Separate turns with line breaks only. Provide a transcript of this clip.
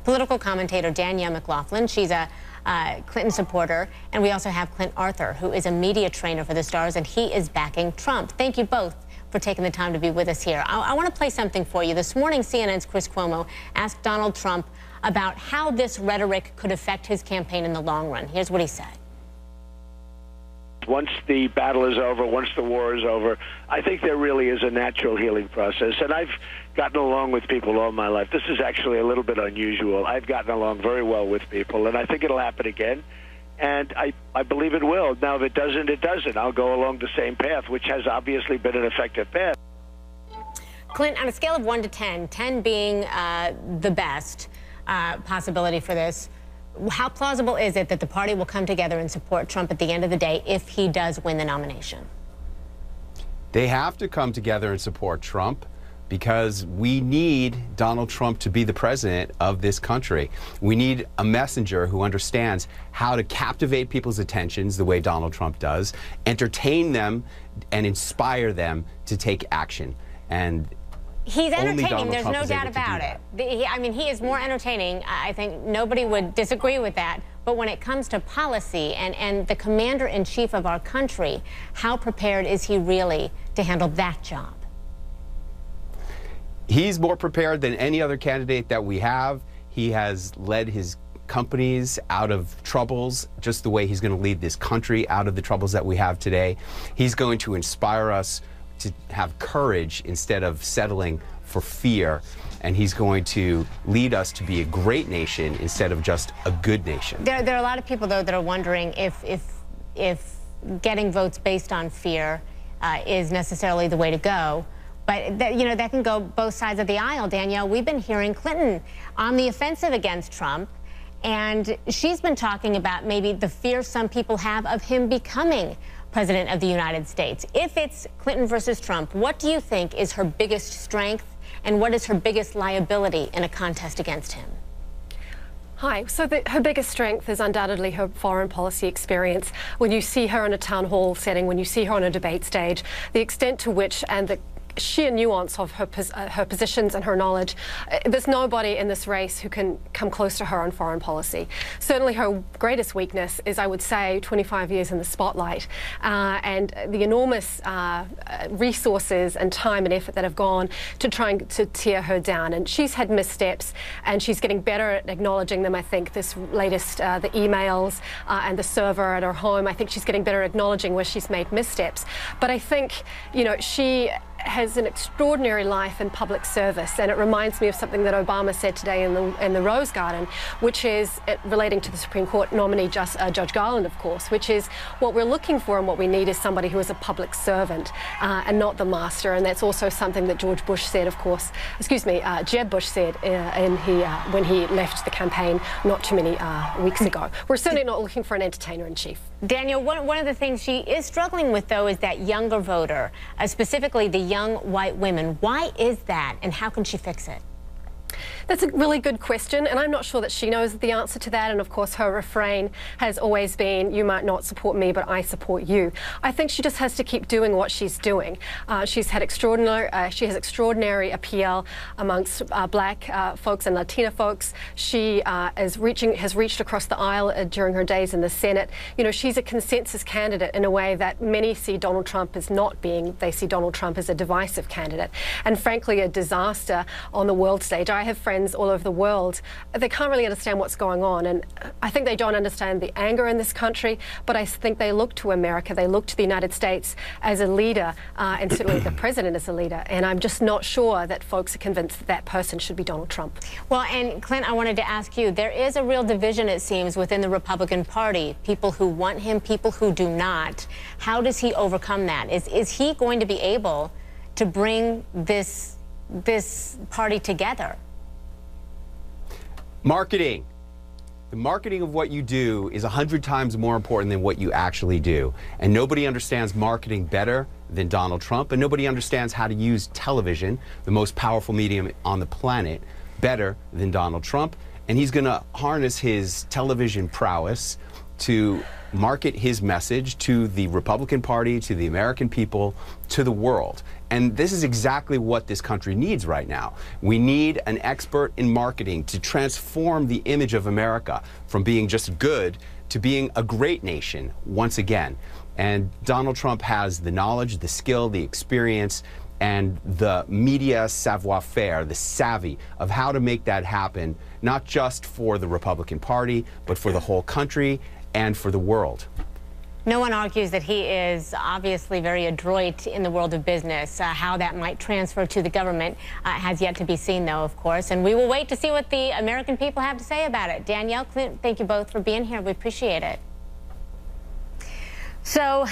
political commentator Danielle McLaughlin. She's a Clinton supporter. And we also have Clint Arthur, who is a media trainer for the Stars, and he is backing Trump. Thank you both for taking the time to be with us here. I want to play something for you. This morning, CNN's Chris Cuomo asked Donald Trump about how this rhetoric could affect his campaign in the long run. Here's what he said.
Once the battle is over, once the war is over, I think there really is a natural healing process. And I've gotten along with people all my life. This is actually a little bit unusual. I've gotten along very well with people, and I think it'll happen again. And I believe it will. Now, if it doesn't, it doesn't. I'll go along the same path, which has obviously been an effective path.
Clint, on a scale of 1 to 10, 10 being the best possibility for this, how plausible is it that the party will come together and support Trump at the end of the day if he does win the nomination?
They have to come together and support Trump because we need Donald Trump to be the president of this country. We need a messenger who understands how to captivate people's attentions the way Donald Trump does, entertain them, and inspire them to take action. And
he's entertaining, there's no doubt about it. I mean, he is more entertaining. I think nobody would disagree with that. But when it comes to policy and the commander-in-chief of our country, how prepared is he really to handle that job?
He's more prepared than any other candidate that we have. He has led his companies out of troubles, just the way he's going to lead this country out of the troubles that we have today. He's going to inspire us to have courage instead of settling for fear. And he's going to lead us to be a great nation instead of just a good nation.
There are a lot of people, though, that are wondering if getting votes based on fear is necessarily the way to go. But, that can go both sides of the aisle, Danielle. We've been hearing Clinton on the offensive against Trump, and she's been talking about maybe the fear some people have of him becoming president of the United States. If it's Clinton versus Trump, what do you think is her biggest strength, and what is her biggest liability in a contest against him?
Hi. So her biggest strength is undoubtedly her foreign policy experience. When you see her in a town hall setting, when you see her on a debate stage, the extent to which and the sheer nuance of her positions and her knowledge, there's nobody in this race who can come close to her on foreign policy. Certainly her greatest weakness is, I would say, 25 years in the spotlight and the enormous resources and time and effort that have gone to trying to tear her down. And she's had missteps, and she's getting better at acknowledging them. I think this latest, the emails and the server at her home, I think she's getting better at acknowledging where she's made missteps. But I think, she has an extraordinary life in public service, and it reminds me of something that Obama said today in the Rose Garden, which is relating to the Supreme Court nominee, Judge Garland, of course, which is what we're looking for and what we need is somebody who is a public servant and not the master. And that's also something that George Bush said, of course, Jeb Bush said when he left the campaign not too many weeks ago. We're certainly not looking for an entertainer-in-chief.
Daniel, one of the things she is struggling with, though, is that younger voter, specifically the young white women. Why is that, and how can she fix it?
That's a really good question, and I'm not sure that she knows the answer to that. And of course, her refrain has always been, "You might not support me, but I support you." I think she just has to keep doing what she's doing. She has extraordinary appeal amongst black folks and Latina folks. She has reached across the aisle during her days in the Senate. She's a consensus candidate in a way that many see Donald Trump as not being. They see Donald Trump as a divisive candidate, and frankly, a disaster on the world stage. I have friends all over the world. They can't really understand what's going on, and I think they don't understand the anger in this country, but I think they look to America, they look to the United States as a leader, and certainly the president as a leader, and I'm just not sure that folks are convinced that that person should be Donald Trump.
Well, and Clint, I wanted to ask you, there is a real division, it seems, within the Republican Party, people who want him, people who do not. How does he overcome that? Is he going to be able to bring this party together?
Marketing. The marketing of what you do is 100 times more important than what you actually do. And nobody understands marketing better than Donald Trump, and nobody understands how to use television, the most powerful medium on the planet, better than Donald Trump. And he's going to harness his television prowess to market his message to the Republican Party, to the American people, to the world. And this is exactly what this country needs right now. We need an expert in marketing to transform the image of America from being just good to being a great nation once again. And Donald Trump has the knowledge, the skill, the experience, and the media savoir-faire, the savvy of how to make that happen, not just for the Republican Party, but for the whole country and for the world.
No one argues that he is obviously very adroit in the world of business. How that might transfer to the government has yet to be seen, though, of course. And we will wait to see what the American people have to say about it. Danielle, Clint, thank you both for being here. We appreciate it. So